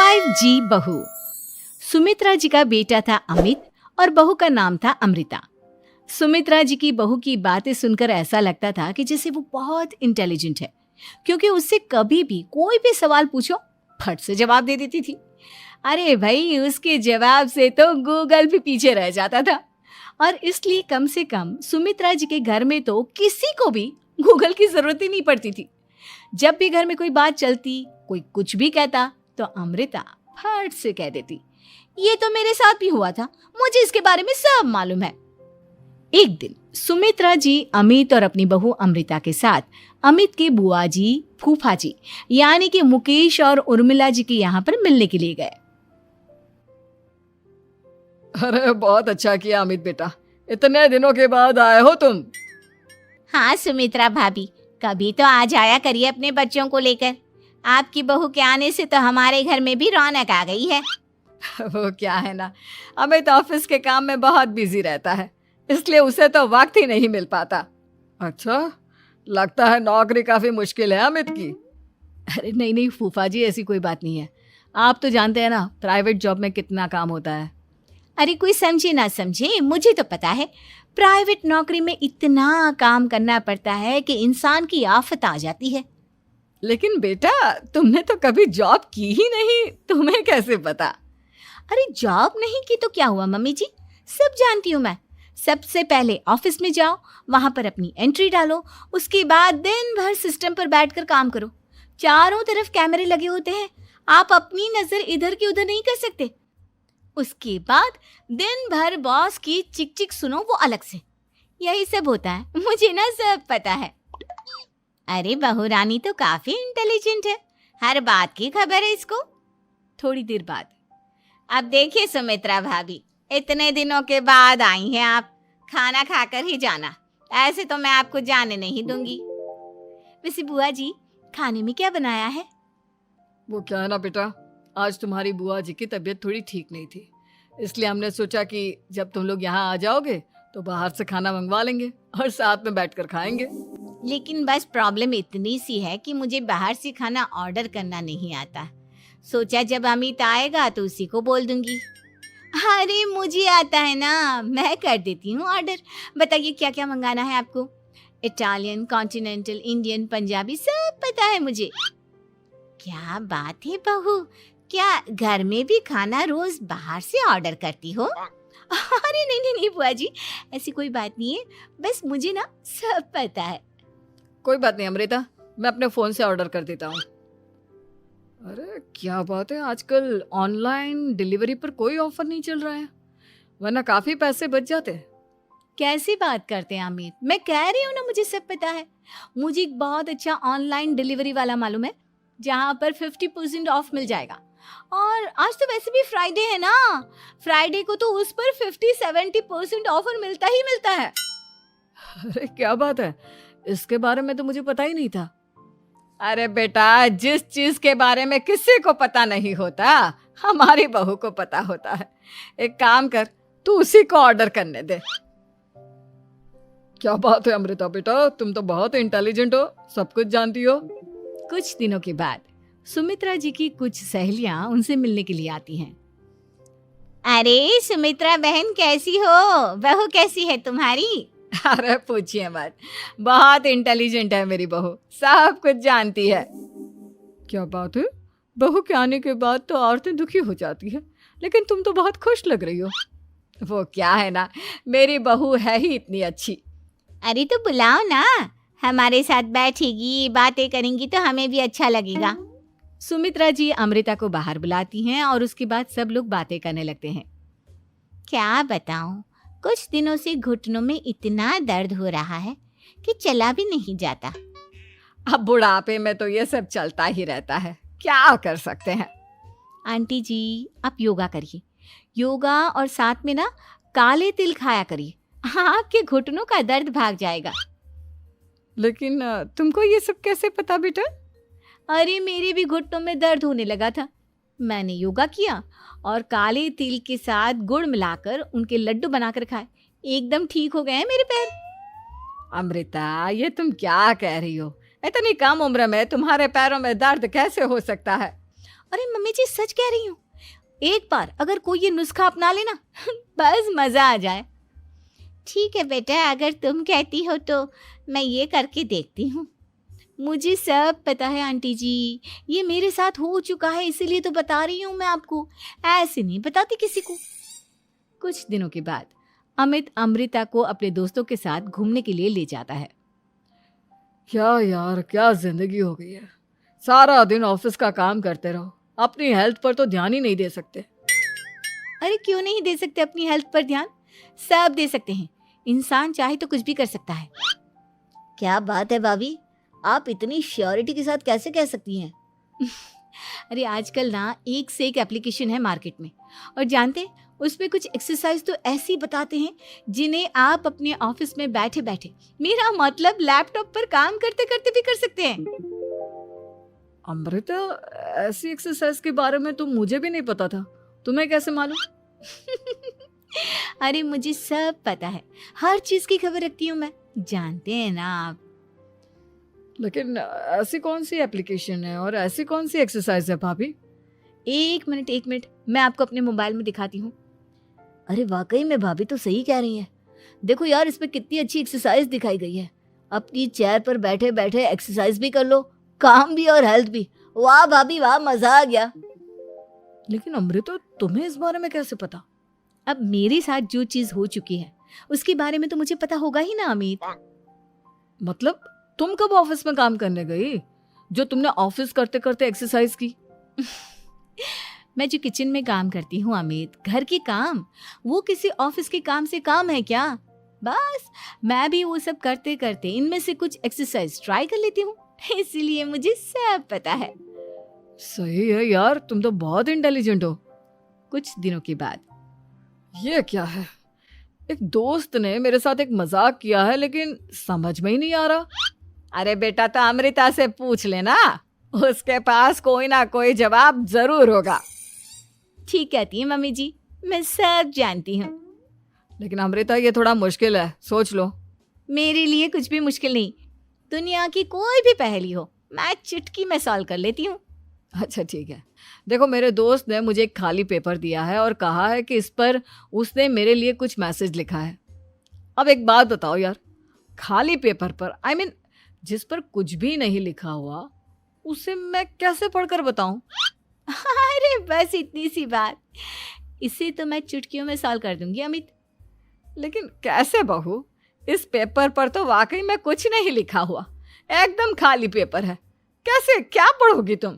5G बहू। सुमित्रा जी का बेटा था अमित और बहू का नाम था अमृता। सुमित्रा जी की बहू की बातें सुनकर ऐसा लगता था कि जैसे वो बहुत इंटेलिजेंट है, क्योंकि उससे कभी भी कोई भी सवाल पूछो फट से जवाब दे देती थी। अरे भाई, उसके जवाब से तो गूगल भी पीछे रह जाता था। और इसलिए कम से कम सुमित्रा जी के घर में तो किसी को भी गूगल की जरूरत ही नहीं पड़ती थी। जब भी घर में कोई बात चलती, कोई कुछ भी कहता, तो अमृता फट से कह देती, ये तो मेरे साथ भी हुआ था, मुझे इसके बारे में सब मालूम है। एक दिन सुमित्रा जी अमित और अपनी बहू अमृता के साथ अमित के बुआ जी, फूफा जी यानी कि मुकेश और उर्मिला जी के यहाँ पर मिलने के लिए गए। अरे बहुत अच्छा किया अमित बेटा, इतने दिनों के बाद आए हो तुम। हाँ सुमित्रा भाभी, कभी तो आ जाया करिए अपने बच्चों को लेकर। आपकी बहू के आने से तो हमारे घर में भी रौनक आ गई है। वो क्या है ना, अमित ऑफिस के काम में बहुत बिजी रहता है, इसलिए उसे तो वक्त ही नहीं मिल पाता। अच्छा, लगता है नौकरी काफी मुश्किल है अमित की। अरे नहीं फूफा जी, ऐसी कोई बात नहीं है। आप तो जानते हैं ना प्राइवेट जॉब में कितना काम होता है। अरे कोई समझे ना समझे, मुझे तो पता है प्राइवेट नौकरी में इतना काम करना पड़ता है कि इंसान की आफत आ जाती है। लेकिन बेटा, तुमने तो कभी जॉब की ही नहीं, तुम्हें कैसे पता? अरे जॉब नहीं की तो क्या हुआ मम्मी जी, सब जानती हूँ मैं। सबसे पहले ऑफिस में जाओ, वहां पर अपनी एंट्री डालो, उसके बाद दिन भर सिस्टम पर बैठकर काम करो। चारों तरफ कैमरे लगे होते हैं, आप अपनी नजर इधर की उधर नहीं कर सकते। उसके बाद दिन भर बॉस की चिक चिक सुनो, वो अलग से। यही सब होता है, मुझे ना सब पता है। अरे बहू रानी तो काफी इंटेलिजेंट है, हर बात की खबर है इसको। थोड़ी देर बाद, अब देखिए सुमित्रा भाभी, इतने दिनों के बाद आई हैं आप, खाना खाकर ही जाना, ऐसे तो मैं आपको जाने नहीं दूंगी। वैसे बुआ जी, खाने में क्या बनाया है? वो क्या है ना बेटा, आज तुम्हारी बुआ जी की तबीयत थोड़ी ठीक नहीं थी, इसलिए हमने सोचा कि जब तुम लोग यहाँ आ जाओगे तो बाहर से खाना मंगवा लेंगे और साथ में बैठकर खाएंगे। लेकिन बस प्रॉब्लम इतनी सी है कि मुझे बाहर से खाना ऑर्डर करना नहीं आता। सोचा जब अमित आएगा तो उसी को बोल दूंगी। अरे मुझे आता है ना, मैं कर देती हूँ ऑर्डर। बताइए क्या क्या मंगाना है आपको? इटालियन, कॉन्टिनेंटल, इंडियन, पंजाबी, सब पता है मुझे। क्या बात है बहू, क्या घर में भी खाना रोज बाहर से ऑर्डर करती हो? अरे नहीं बुआ जी, ऐसी कोई बात नहीं है, बस मुझे ना सब पता है। कोई बात नहीं अमृता, मैं अपने फोन से ऑर्डर कर देता हूँ। अरे क्या बात है, आजकल ऑनलाइन डिलीवरी पर कोई ऑफर नहीं चल रहा है, वरना काफी पैसे बच जाते। कैसी बात करते हैं अमित, मैं कह रही हूँ ना मुझे सब पता है। मुझे एक बहुत अच्छा ऑनलाइन डिलीवरी वाला मालूम है, जहाँ पर 50% ऑफ मिल जाएगा। और आज तो वैसे भी फ्राइडे है ना, फ्राइडे को तो उस पर 50-70% ऑफर मिलता ही मिलता है। अरे क्या बात है, इसके बारे में तो मुझे पता ही नहीं था। अरे बेटा, जिस चीज के बारे में किसी को पता नहीं होता, हमारी बहू को पता होता है। एक काम कर, तू उसी को ऑर्डर करने दे। क्या बात है अमृता बेटा, तुम तो बहुत इंटेलिजेंट हो, सब कुछ जानती हो। कुछ दिनों के बाद सुमित्रा जी की कुछ सहेलियां उनसे मिलने के लिए आती हैं। अरे सुमित्रा बहन कैसी हो, बहू कैसी है तुम्हारी? अरे पूछिए मत, बहुत इंटेलिजेंट है मेरी बहू, सब कुछ जानती है। क्या बात है, बहू के आने के बाद तो औरतें दुखी हो जाती है, लेकिन तुम तो बहुत खुश लग रही हो। वो क्या है ना, मेरी बहू है ही इतनी अच्छी। अरे तो बुलाओ ना, हमारे साथ बैठेगी, बातें करेंगी तो हमें भी अच्छा लगेगा। सुमित्रा जी अमृता को बाहर बुलाती हैं और उसके बाद सब लोग बातें करने लगते हैं। क्या बताऊं, कुछ दिनों से घुटनों में इतना दर्द हो रहा है कि चला भी नहीं जाता। अब बुढ़ापे में तो ये सब चलता ही रहता है, क्या कर सकते हैं। आंटी जी, आप योगा करिए, योगा और साथ में ना काले तिल खाया करिए, आपके घुटनों का दर्द भाग जाएगा। लेकिन तुमको ये सब कैसे पता बेटा? अरे मेरे भी घुटनों में दर्द होने लगा था, मैंने योगा किया और काले तिल के साथ गुड़ मिलाकर उनके लड्डू बनाकर खाए, एकदम ठीक हो गए हैं मेरे पैर। अमृता, ये तुम क्या कह रही हो? इतनी कम उम्र में तुम्हारे पैरों में दर्द कैसे हो सकता है? अरे मम्मी जी सच कह रही हूँ, एक बार अगर कोई ये नुस्खा अपना लेना बस मजा आ जाए। ठीक है बेटा, अगर तुम कहती हो तो मैं ये करके देखती हूँ। मुझे सब पता है आंटी जी, ये मेरे साथ हो चुका है, इसीलिए तो बता रही हूँ मैं आपको, ऐसे नहीं बताती किसी को। कुछ दिनों के बाद अमित अमृता को अपने दोस्तों के साथ घूमने के लिए ले जाता है। क्या यार, क्या जिंदगी हो गई है। सारा दिन ऑफिस का काम करते रहो, अपनी हेल्थ पर तो ध्यान ही नहीं दे सकते। अरे क्यों नहीं दे सकते अपनी हेल्थ पर ध्यान? सब दे सकते हैं, इंसान चाहे तो कुछ भी कर सकता है। क्या बात है भाभी, आप इतनी श्योरिटी के साथ कैसे कह सकती हैं? अरे आजकल ना एक से एक एप्लीकेशन है मार्केट में, और जानते हैं उसमें कुछ एक्सरसाइज तो ऐसी बताते हैं जिन्हें आप अपने ऑफिस में बैठे बैठे, मेरा मतलब लैपटॉप पर काम करते करते भी कर सकते हैं। अमृता, ऐसी एक्सरसाइज के बारे में तो मुझे भी नहीं पता था, तुम्हें कैसे मालूम? अरे मुझे सब पता है, हर चीज की खबर रखती हूँ मैं, जानते हैं ना आप। लेकिन ऐसी कौन सी एप्लीकेशन है और ऐसी कौन सी एक्सरसाइज है भाभी? एक मिनट, मैं आपको अपने मोबाइल में दिखाती हूँ। अरे वाकई में भाभी तो सही कह रही हैं। देखो यार, इसमें कितनी अच्छी एक्सरसाइज दिखाई गई है। अपनी चेयर पर बैठे बैठे एक्सरसाइज भी कर लो, काम भी और हेल्थ भी। वाह भाभी वाह, मजा आ गया। लेकिन अमृता, तुम्हें इस बारे में कैसे पता? अब मेरे साथ जो चीज हो चुकी है उसके बारे में तो मुझे पता होगा ही ना अमित। मतलब तुम कब ऑफिस में काम करने गई जो तुमने ऑफिस करते करते एक्सरसाइज की? मैं जो किचन में काम करती हूँ अमित, घर के काम, वो किसी ऑफिस के काम से काम है क्या? बस मैं भी वो सब करते करते इनमें से कुछ एक्सरसाइज ट्राई कर लेती हूँ, इसीलिए मुझे सब पता है। सही है यार, तुम तो बहुत इंटेलिजेंट हो। कुछ दिनों के बाद ये क्या है? एक दोस्त ने मेरे साथ एक मजाक किया है, लेकिन समझ में ही नहीं आ रहा। अरे बेटा, तो अमृता से पूछ लेना, उसके पास कोई ना कोई जवाब जरूर होगा। ठीक कहती है मम्मी जी, मैं सब जानती हूँ। लेकिन अमृता, ये थोड़ा मुश्किल है, सोच लो। मेरे लिए कुछ भी मुश्किल नहीं, दुनिया की कोई भी पहेली हो मैं चुटकी में सॉल्व कर लेती हूँ। अच्छा ठीक है, देखो मेरे दोस्त ने मुझे एक खाली पेपर दिया है और कहा है कि इस पर उसने मेरे लिए कुछ मैसेज लिखा है। अब एक बात बताओ यार, खाली पेपर पर, I mean, जिस पर कुछ भी नहीं लिखा हुआ, उसे मैं कैसे पढ़कर बताऊं? अरे बस इतनी सी बात, इसे तो मैं चुटकियों में सॉल्व कर दूंगी अमित। लेकिन कैसे बहू? इस पेपर पर तो वाकई में कुछ नहीं लिखा हुआ, एकदम खाली पेपर है, कैसे, क्या पढ़ोगी तुम?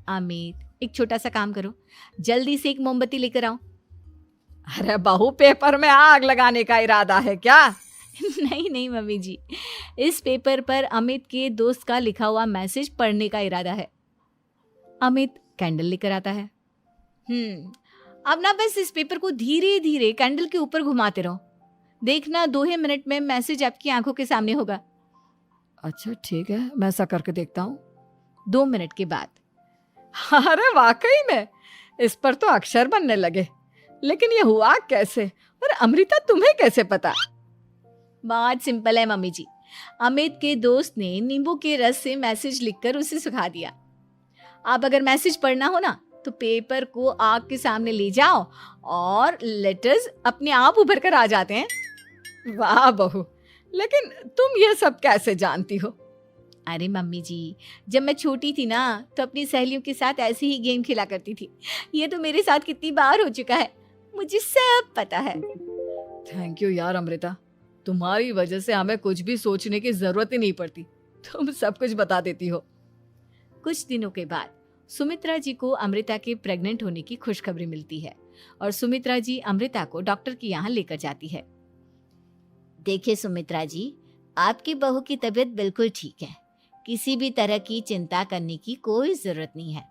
अमित, एक छोटा सा काम करो, जल्दी से एक मोमबत्ती लेकर आओ। अरे बहू, पेपर में आग लगाने का इरादा है क्या? नहीं मम्मी जी, इस पेपर पर अमित के दोस्त का लिखा हुआ मैसेज पढ़ने का इरादा है। अमित कैंडल लेकर आता है। अब ना बस इस पेपर को धीरे धीरे कैंडल के ऊपर घुमाते रहो, देखना 2 ही मिनट में मैसेज आपकी आंखों के सामने होगा। अच्छा ठीक है, मैं ऐसा करके देखता हूँ। 2 मिनट के बाद, अरे वाकई में इस पर तो अक्षर बनने लगे, लेकिन ये हुआ कैसे? और अमृता, तुम्हें कैसे पता? बहुत सिंपल है मम्मी जी, अमित के दोस्त ने नींबू के रस से मैसेज लिखकर उसे सुखा दिया। अब अगर मैसेज पढ़ना हो ना तो पेपर को आग के सामने ले जाओ और लेटर्स अपने आप उभर कर आ जाते हैं। वाह बहू, लेकिन तुम ये सब कैसे जानती हो? अरे मम्मी जी, जब मैं छोटी थी ना तो अपनी सहेलियों के साथ ऐसे ही गेम खेला करती थी। ये तो मेरे साथ कितनी बार हो चुका है, मुझे सब पता है। थैंक यू यार अमृता, तुम्हारी वजह से हमें कुछ भी सोचने की जरूरत ही नहीं पड़ती, तुम सब कुछ बता देती हो। कुछ दिनों के बाद सुमित्रा जी को अमृता के प्रेग्नेंट होने की खुशखबरी मिलती है और सुमित्रा जी अमृता को डॉक्टर के यहाँ लेकर जाती है। देखिए सुमित्रा जी, आपकी बहू की तबीयत बिल्कुल ठीक है, किसी भी तरह की चिंता करने की कोई जरूरत नहीं है,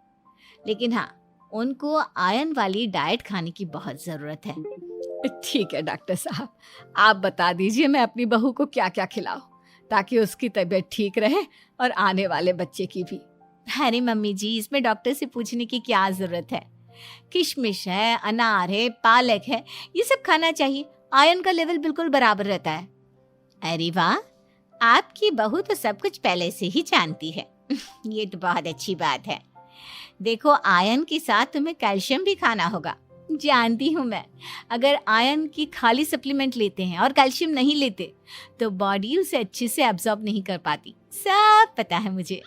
लेकिन हाँ, उनको आयरन वाली डाइट खाने की बहुत जरूरत है। ठीक है डॉक्टर साहब, आप बता दीजिए मैं अपनी बहू को क्या क्या खिलाऊं ताकि उसकी तबीयत ठीक रहे और आने वाले बच्चे की भी। अरे मम्मी जी, इसमें डॉक्टर से पूछने की क्या जरूरत है, किशमिश है, अनार है, पालक है, ये सब खाना चाहिए, आयरन का लेवल बिल्कुल बराबर रहता है। अरे वाह, आपकी बहू तो सब कुछ पहले से ही जानती है। ये तो बहुत अच्छी बात है। देखो, आयरन के साथ तुम्हें कैल्शियम भी खाना होगा। जानती हूँ मैं, अगर आयरन की खाली सप्लीमेंट लेते हैं और कैल्शियम नहीं लेते तो बॉडी उसे अच्छे से एब्जॉर्ब नहीं कर पाती। सब पता है मुझे।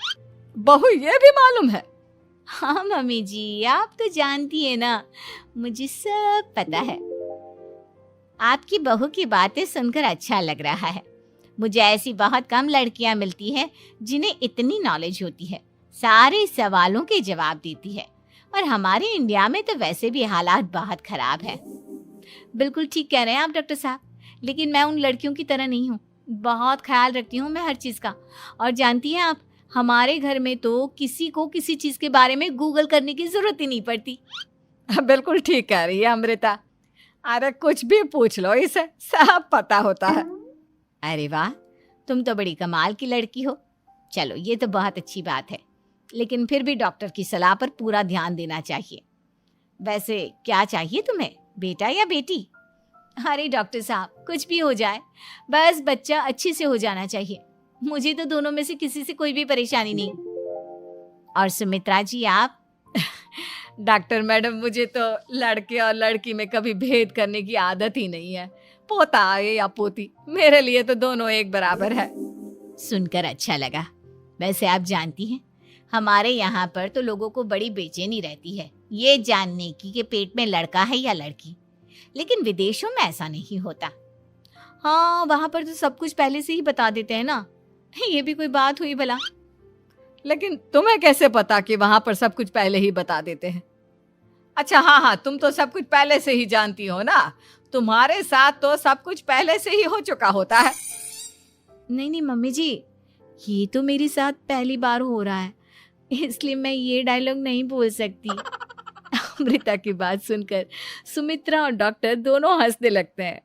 बहू ये भी मालूम है? हाँ मम्मी जी, आप तो जानती है ना, मुझे सब पता है। आपकी बहू की बातें सुनकर अच्छा लग रहा है। मुझे ऐसी बहुत कम लड़कियां मिलती हैं जिन्हें इतनी नॉलेज होती है, सारे सवालों के जवाब देती है। और हमारे इंडिया में तो वैसे भी हालात बहुत खराब है। बिल्कुल ठीक कह रहे हैं आप डॉक्टर साहब, लेकिन मैं उन लड़कियों की तरह नहीं हूँ। बहुत ख्याल रखती हूँ मैं हर चीज़ का। और जानती हैं आप, हमारे घर में तो किसी को किसी चीज़ के बारे में गूगल करने की ज़रूरत ही नहीं पड़ती। बिल्कुल ठीक कह रही है अमृता। अरे कुछ भी पूछ लो इसे, सब पता होता है। अरे वाह, तुम तो बड़ी कमाल की लड़की हो। चलो, ये तो बहुत अच्छी बात है, लेकिन फिर भी डॉक्टर की सलाह पर पूरा ध्यान देना चाहिए। वैसे क्या चाहिए तुम्हें, बेटा या बेटी? अरे डॉक्टर साहब, कुछ भी हो जाए, बस बच्चा अच्छे से हो जाना चाहिए। मुझे तो दोनों में से किसी से कोई भी परेशानी नहीं। और सुमित्रा जी, आप? डॉक्टर मैडम, मुझे तो लड़के और लड़की में कभी भेद करने की आदत ही नहीं है। पोता आए या पोती, मेरे लिए तो दोनों एक बराबर है। सुनकर अच्छा लगा। वैसे आप जानती हैं, हमारे यहाँ पर तो लोगों को बड़ी बेचैनी रहती है ये जानने की कि पेट में लड़का है या लड़की, लेकिन विदेशों में ऐसा नहीं होता। हाँ, वहाँ पर तो सब कुछ पहले से ही बता देते हैं ना। ये भी कोई बात हुई भला? लेकिन तुम्हें कैसे पता कि वहां पर सब कुछ पहले ही बता देते हैं? अच्छा हाँ, तुम तो सब कुछ पहले से ही जानती हो ना। तुम्हारे साथ तो सब कुछ पहले से ही हो चुका होता है। नहीं मम्मी जी, ये तो मेरे साथ पहली बार हो रहा है, इसलिए मैं ये डायलॉग नहीं बोल सकती। अमृता की बात सुनकर सुमित्रा और डॉक्टर दोनों हंसने लगते हैं।